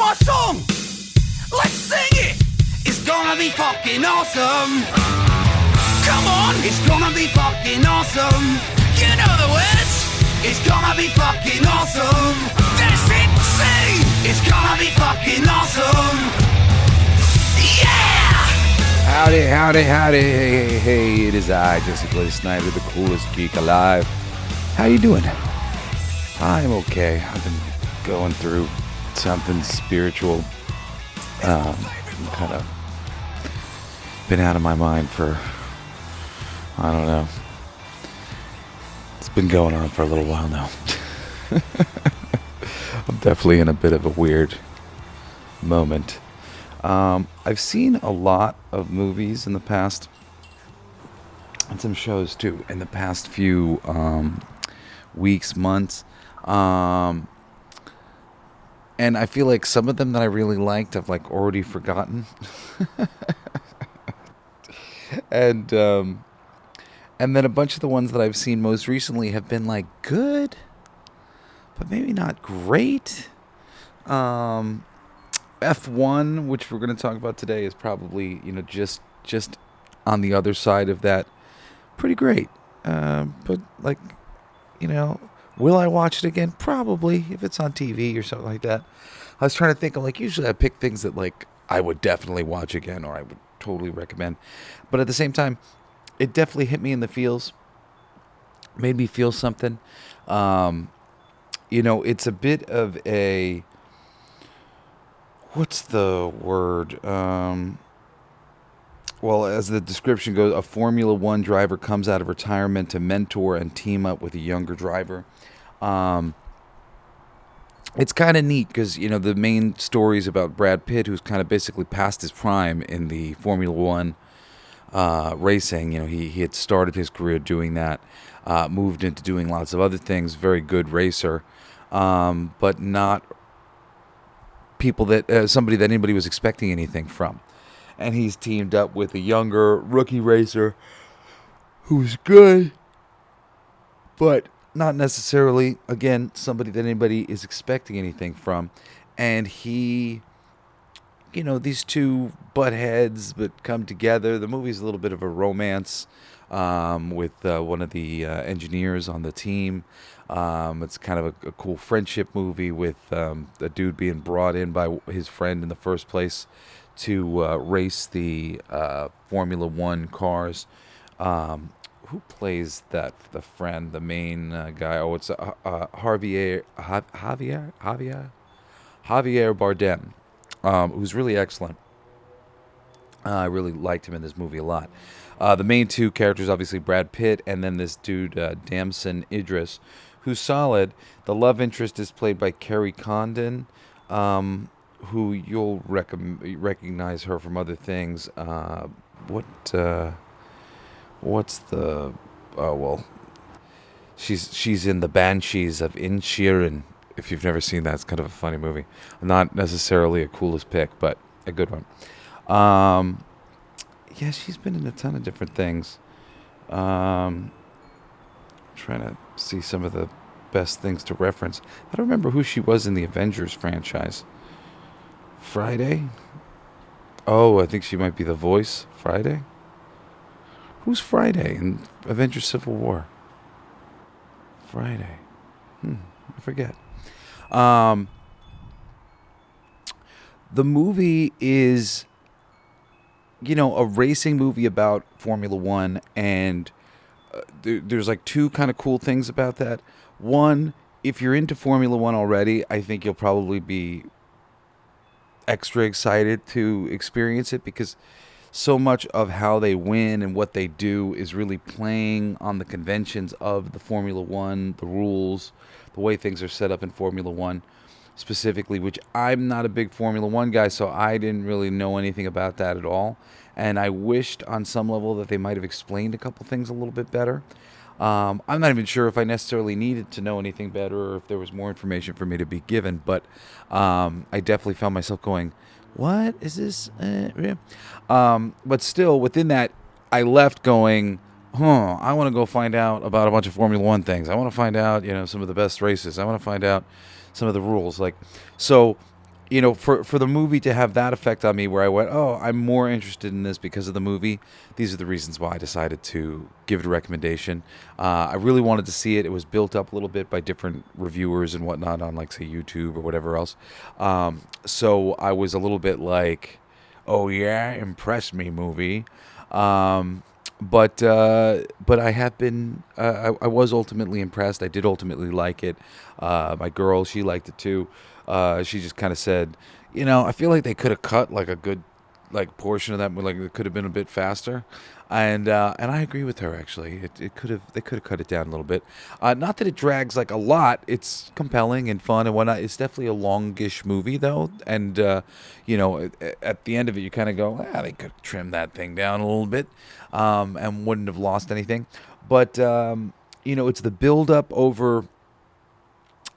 my song. Let's sing it. It's gonna be fucking awesome. Come on, it's gonna be fucking awesome. You know the words. It's gonna be fucking awesome. That's it, sing. It's gonna be fucking awesome. Yeah! Howdy, howdy, howdy. Hey, it is I, Jesse Blaze Snyder, the Coolest Geek Alive. How you doing? I'm okay. I've been going through something spiritual. Kind of been out of my mind for, I don't know. It's been going on for a little while now. I'm definitely in a bit of a weird moment. I've seen a lot of movies in the past, and some shows too, in the past few weeks, months. And I feel like some of them that I really liked I've like already forgotten. And then a bunch of the ones that I've seen most recently have been like good, but maybe not great. F1, which we're going to talk about today, is probably, just on the other side of that, pretty great. But like, will I watch it again? Probably, if it's on TV or something like that. I was trying to think of, like, usually I pick things that like I would definitely watch again, or I would totally recommend. But at the same time, it definitely hit me in the feels, made me feel something. It's a bit of a, what's the word? Well, as the description goes, a Formula One driver comes out of retirement to mentor and team up with a younger driver. It's kind of neat because, the main story is about Brad Pitt, who's kind of basically past his prime in the Formula One racing. He had started his career doing that, moved into doing lots of other things, very good racer, but not somebody that anybody was expecting anything from. And he's teamed up with a younger rookie racer who's good, but not necessarily, again, somebody that anybody is expecting anything from. And he, these two butt heads but come together. The movie's a little bit of a romance with one of the engineers on the team. It's kind of a cool friendship movie with a dude being brought in by his friend in the first place to race the Formula One cars. Who plays the friend, the main guy? Oh, it's Javier Bardem, who's really excellent. I really liked him in this movie a lot. The main two characters, obviously Brad Pitt, and then this dude, Damson Idris, who's solid. The love interest is played by Kerry Condon, who you'll recognize her from other things. What's the... Oh, well, she's in The Banshees of Inisherin. If you've never seen that, it's kind of a funny movie. Not necessarily a coolest pick, but a good one. Yeah, she's been in a ton of different things. Trying to see some of the best things to reference. I don't remember who she was in the Avengers franchise. Friday? Oh, I think she might be the voice. Friday? Who's Friday in Avengers Civil War? Friday. I forget. The movie is, a racing movie about Formula One, and there's like two kind of cool things about that. One, if you're into Formula One already, I think you'll probably be extra excited to experience it, because so much of how they win and what they do is really playing on the conventions of the Formula One, the rules, the way things are set up in Formula One specifically, which I'm not a big Formula One guy, so I didn't really know anything about that at all. And I wished on some level that they might have explained a couple things a little bit better. I'm not even sure if I necessarily needed to know anything better, or if there was more information for me to be given, but I definitely found myself going, what is this? But still, within that, I left going, I want to go find out about a bunch of Formula One things. I want to find out, some of the best races. I want to find out some of the rules. So for the movie to have that effect on me, where I went, oh, I'm more interested in this because of the movie. These are the reasons why I decided to give it a recommendation. I really wanted to see it. It was built up a little bit by different reviewers and whatnot on, like, say, YouTube or whatever else. So I was a little bit like, oh yeah, impress me, movie. But I have been. I was ultimately impressed. I did ultimately like it. My girl, she liked it too. She just kind of said, I feel like they could have cut like a good like portion of that, like it could have been a bit faster, and I agree with her actually. It could have They could have cut it down a little bit. Not that it drags like a lot. It's compelling and fun and whatnot. It's definitely a longish movie though, and at the end of it, you kind of go, they could trim that thing down a little bit, and wouldn't have lost anything. But it's the build up over.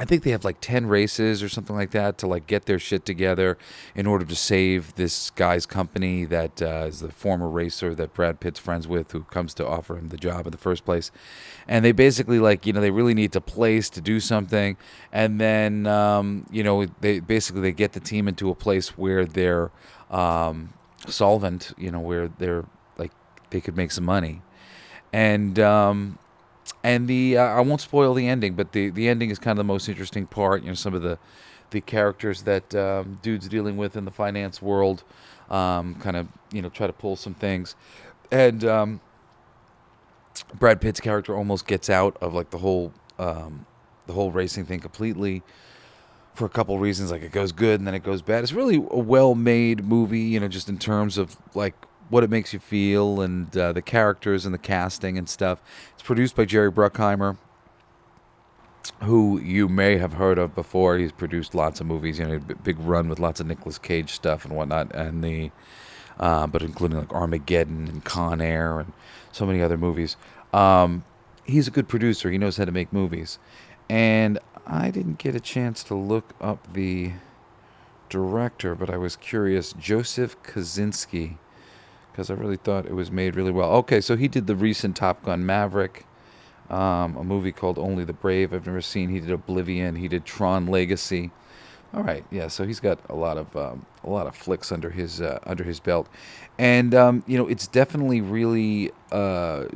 I think they have like 10 races or something like that to like get their shit together in order to save this guy's company that is the former racer that Brad Pitt's friends with, who comes to offer him the job in the first place. And they basically they really need to place to do something. And then, they get the team into a place where they're solvent, where they're like, they could make some money. And I won't spoil the ending, but the ending is kind of the most interesting part. Some of the characters that dude's dealing with in the finance world, kind of try to pull some things, and Brad Pitt's character almost gets out of like the whole racing thing completely for a couple reasons. Like, it goes good and then it goes bad. It's really a well-made movie, just in terms of like what it makes you feel, and the characters and the casting and stuff. It's produced by Jerry Bruckheimer, who you may have heard of before. He's produced lots of movies, big run with lots of Nicolas Cage stuff and whatnot, and but including like Armageddon and Con Air and so many other movies. He's a good producer. He knows how to make movies. And I didn't get a chance to look up the director, but I was curious. Joseph Kosinski, because I really thought it was made really well. Okay, so he did the recent Top Gun Maverick, a movie called Only the Brave I've never seen. He did Oblivion. He did Tron Legacy. All right, yeah. So he's got a lot of flicks under his belt, and it's definitely really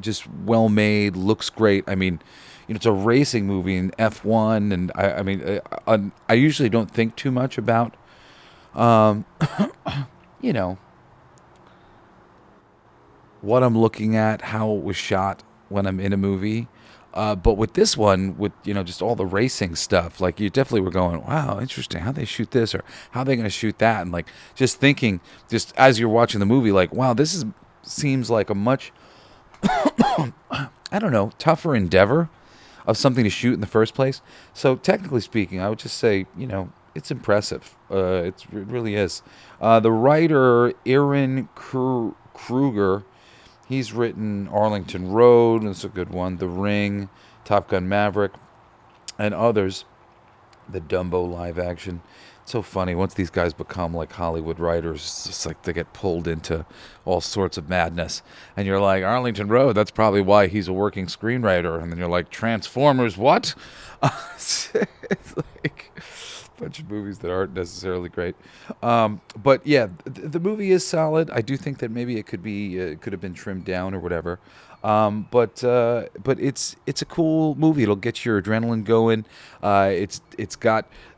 just well made. Looks great. I mean, it's a racing movie in F1, and I usually don't think too much about what I'm looking at, how it was shot when I'm in a movie. But with this one, with just all the racing stuff, like, you definitely were going, wow, interesting, how'd they shoot this, or how are they going to shoot that? And like, just thinking, just as you're watching the movie, like, wow, seems like a much, I don't know, tougher endeavor of something to shoot in the first place. So technically speaking, I would just say, it's impressive. It really is. The writer, Aaron Kruger, he's written Arlington Road, that's a good one, The Ring, Top Gun Maverick, and others. The Dumbo live action. It's so funny. Once these guys become like Hollywood writers, it's just like they get pulled into all sorts of madness. And you're like, Arlington Road, that's probably why he's a working screenwriter. And then you're like, Transformers, what? It's like a bunch of movies that aren't necessarily great. But yeah, the movie is solid. I do think that maybe it could have been trimmed down or whatever. But it's a cool movie. It'll get your adrenaline going.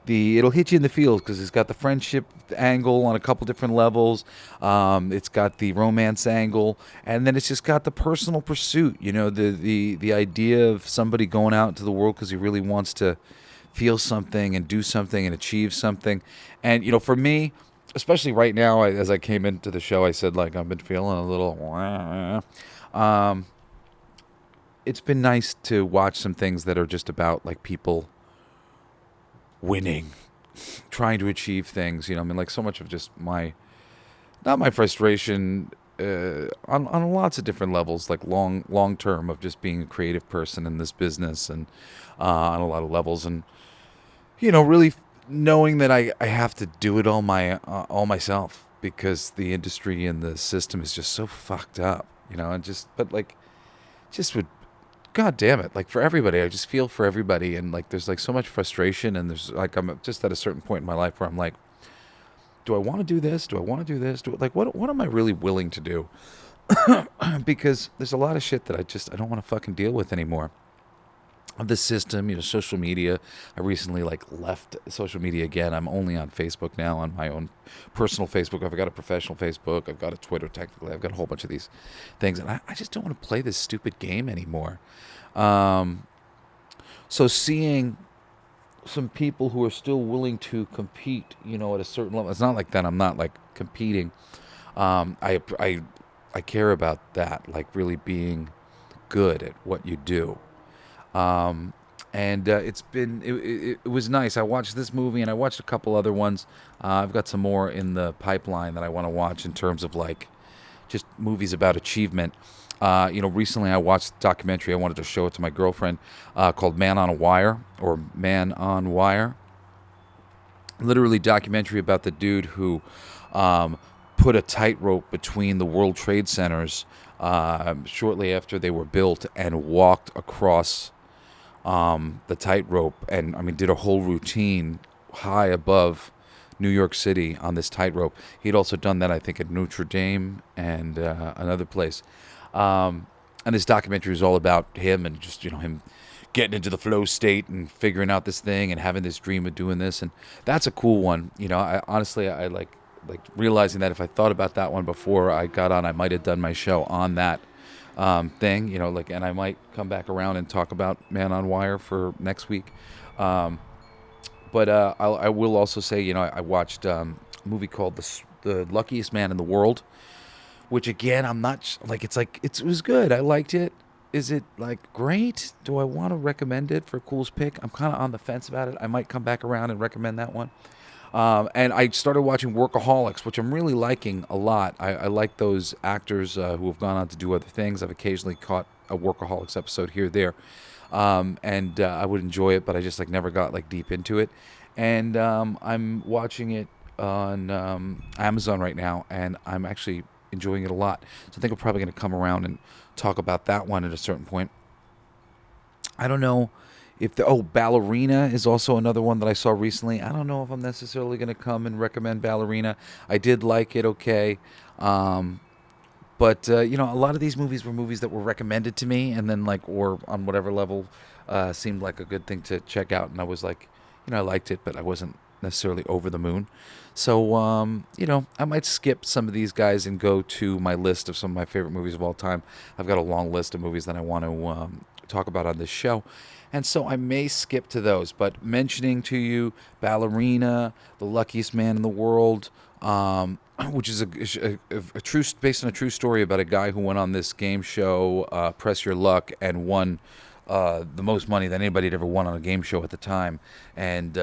It'll hit you in the feels because it's got the friendship angle on a couple different levels. It's got the romance angle, and then it's just got the personal pursuit. The idea of somebody going out into the world because he really wants to feel something and do something and achieve something. And for me, especially right now, as I came into the show, I said, like, I've been feeling a little. It's been nice to watch some things that are just about like people winning, trying to achieve things. Like, so much of just not my frustration, on lots of different levels, like long term, of just being a creative person in this business, and on a lot of levels, and really knowing that I have to do it all myself, because the industry and the system is just so fucked up, and just would, God damn it, like, for everybody. I just feel for everybody, and like there's like so much frustration, and there's like, I'm just at a certain point in my life where I'm like, do I want to do this? Do I want to do this? Like, what am I really willing to do? Because there's a lot of shit that I don't want to fucking deal with anymore. Of the system, social media. I recently left social media again. I'm only on Facebook now, on my own personal Facebook. I've got a professional Facebook. I've got a Twitter. Technically, I've got a whole bunch of these things, and I just don't want to play this stupid game anymore. So seeing some people who are still willing to compete, at a certain level. It's not like that. I'm not competing. I care about that, really being good at what you do. And it was nice. I watched this movie and I watched a couple other ones. I've got some more in the pipeline that I want to watch in terms of just movies about achievement. Recently I watched a documentary. I wanted to show it to my girlfriend called Man on a Wire or Man on Wire. Literally documentary about the dude who put a tightrope between the World Trade Centers shortly after they were built and walked across the tightrope and did a whole routine high above New York City on this tightrope. He'd also done that, I think, at Notre Dame and another place. And this documentary is all about him and just, him getting into the flow state and figuring out this thing and having this dream of doing this. And that's a cool one. I honestly, I like realizing that if I thought about that one before I got on, I might have done my show on that thing, and I might come back around and talk about Man on Wire for next week. But I will also say, I watched a movie called The Luckiest Man in the World, which again, I'm not it was good. I liked it. Is it great? Do I want to recommend it for Coolest Pick? I'm kind of on the fence about it. I might come back around and recommend that one. And I started watching Workaholics, which I'm really liking a lot. I like those actors who have gone on to do other things. I've occasionally caught a Workaholics episode here or there. And I would enjoy it, but I just never got deep into it. And I'm watching it on Amazon right now, and I'm actually enjoying it a lot. So I think I'm probably going to come around and talk about that one at a certain point. I don't know if Ballerina is also another one that I saw recently. I don't know if I'm necessarily going to come and recommend Ballerina. I did like it, okay. But a lot of these movies were movies that were recommended to me, and then or on whatever level seemed like a good thing to check out, and I was I liked it, but I wasn't necessarily over the moon. So I might skip some of these guys and go to my list of some of my favorite movies of all time. I've got a long list of movies that I want to talk about on this show, and so I may skip to those. But mentioning to you Ballerina, The Luckiest Man in the World, which is a true, based on a true story about a guy who went on this game show, Press Your Luck, and won the most money that anybody had ever won on a game show at the time. And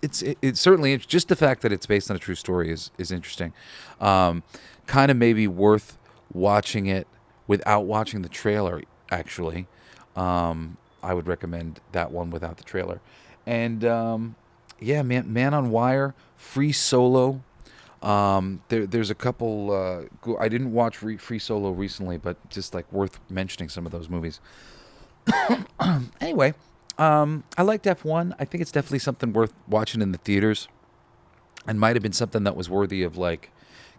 it's certainly just the fact that it's based on a true story is interesting. Kind of maybe worth watching it without watching the trailer. Actually, I would recommend that one without the trailer. And Man on Wire, Free Solo. There's a couple. I didn't watch Free Solo recently, but just worth mentioning some of those movies. Anyway, I liked F1. I think it's definitely something worth watching in the theaters, and might have been something that was worthy of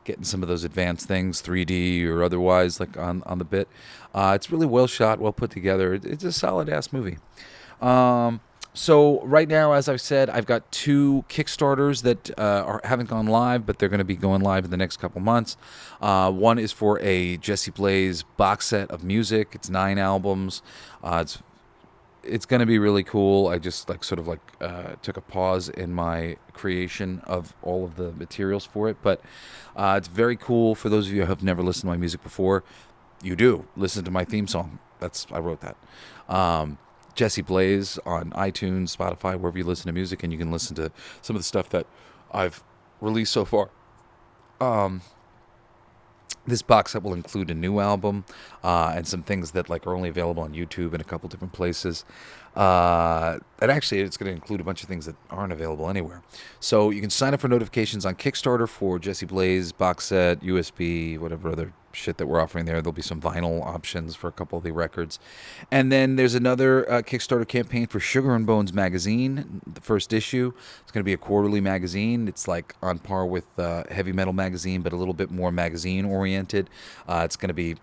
getting some of those advanced things, 3D or otherwise, on the bit. It's really well shot, well put together. It's a solid ass movie. So right now, as I've said, I've got 2 Kickstarters that haven't gone live, but they're going to be going live in the next couple months. One is for a Jesse Blaze box set of music. It's 9 albums. It's going to be really cool. I just took a pause in my creation of all of the materials for it, but it's very cool. For those of you who have never listened to my music before, you do listen to my theme song. I wrote that. Jesse Blaze on iTunes, Spotify, wherever you listen to music, and you can listen to some of the stuff that I've released so far. This box set will include a new album and some things that are only available on YouTube and a couple different places. And actually, it's going to include a bunch of things that aren't available anywhere. So you can sign up for notifications on Kickstarter for Jesse Blaze box set, USB, whatever other shit that we're offering there. There'll be some vinyl options for a couple of the records. And then there's another Kickstarter campaign for Sugar and Bones magazine, the first issue. It's going to be a quarterly magazine. It's like on par with Heavy Metal magazine, but a little bit more magazine oriented. It's going to be,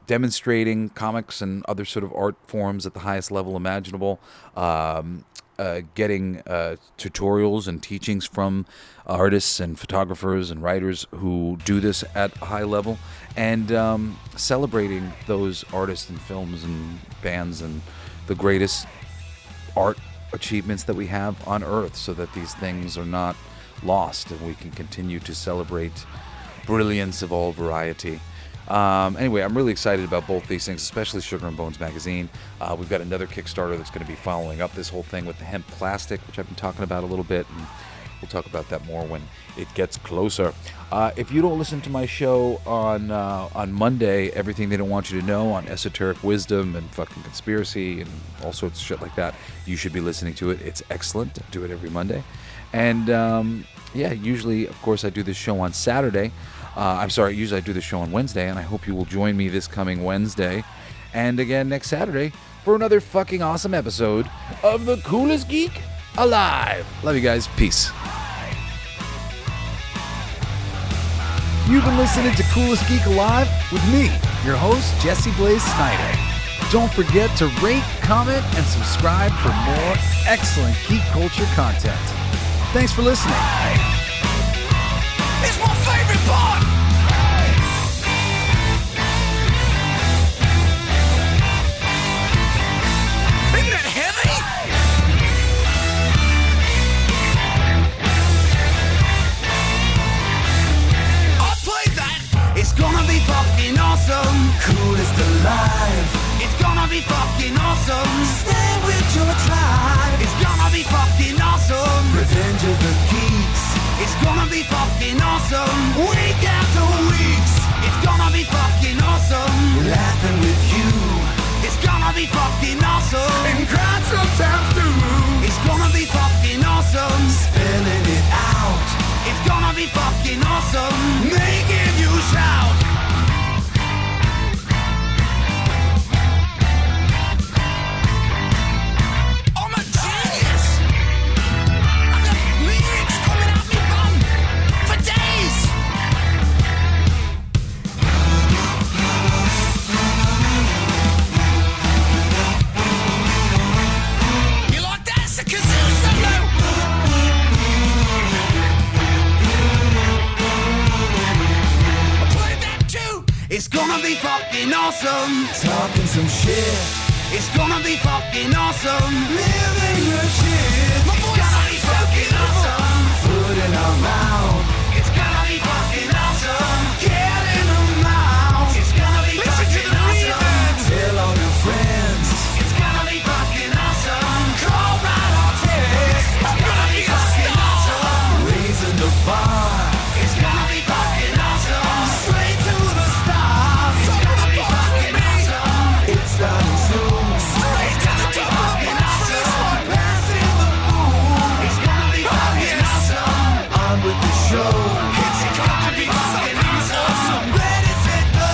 demonstrating comics and other sort of art forms at the highest level imaginable. Getting tutorials and teachings from artists and photographers and writers who do this at a high level, and celebrating those artists and films and bands and the greatest art achievements that we have on Earth, so that these things are not lost and we can continue to celebrate brilliance of all variety. Anyway, I'm really excited about both these things, especially Sugar and Bones magazine. We've got another Kickstarter that's going to be following up this whole thing with the hemp plastic, which I've been talking about a little bit, and we'll talk about that more when it gets closer. If you don't listen to my show on Monday, Everything They Don't Want You to Know, on esoteric wisdom and fucking conspiracy and all sorts of shit like that, you should be listening to it. It's excellent. I do it every Monday. And usually, of course, I do this show on Saturday. Usually I do the show on Wednesday, and I hope you will join me this coming Wednesday and again next Saturday for another fucking awesome episode of the Coolest Geek Alive. Love you guys. Peace. You've been listening to Coolest Geek Alive with me, your host, Jesse Blaze Snyder. Don't forget to rate, comment, and subscribe for more excellent geek culture content. Thanks for listening. It's my favorite part. Isn't that heavy? I'll play that. It's gonna be fucking awesome. Coolest alive. It's gonna be fucking awesome. Stay with your tribe. It's gonna be fucking awesome. Revenge of the Geeks. It's gonna be fucking awesome. Week after weeks. It's gonna be fucking awesome. Laughing with you. It's gonna be fucking awesome. And crying sometimes too. It's gonna be fucking awesome. Spelling it out. It's gonna be fucking awesome. Making you shout. I'm a genius. I got lyrics coming out me bum for days. You like that? It's a kazoo solo. I played that too. It's gonna be fucking awesome. Talking some shit. It's gonna be fucking awesome. Living your shit. My voice is fucking awesome. Food in our mouth. It's gonna be fucking awesome. Get in the mouth. It's gonna be fucking awesome. Tell all your friends. It's gonna be fucking awesome. Call right or text. It's gonna be fucking awesome. Raising the bar. It's gonna be fucking awesome. Straight to the stars. It's gonna be fucking awesome. It's starting soon. Straight to the fucking awesome. Passing the moon. It's gonna be fucking awesome. On with the show. It's gonna be fucking awesome. Ready, set, go.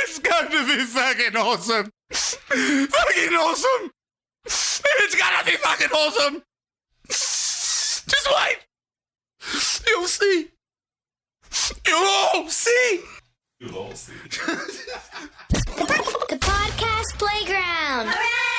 It's gonna be fucking awesome. Fucking awesome. It's gonna be fucking awesome. Just wait. You'll see. You'll all see. The podcast playground. Hooray!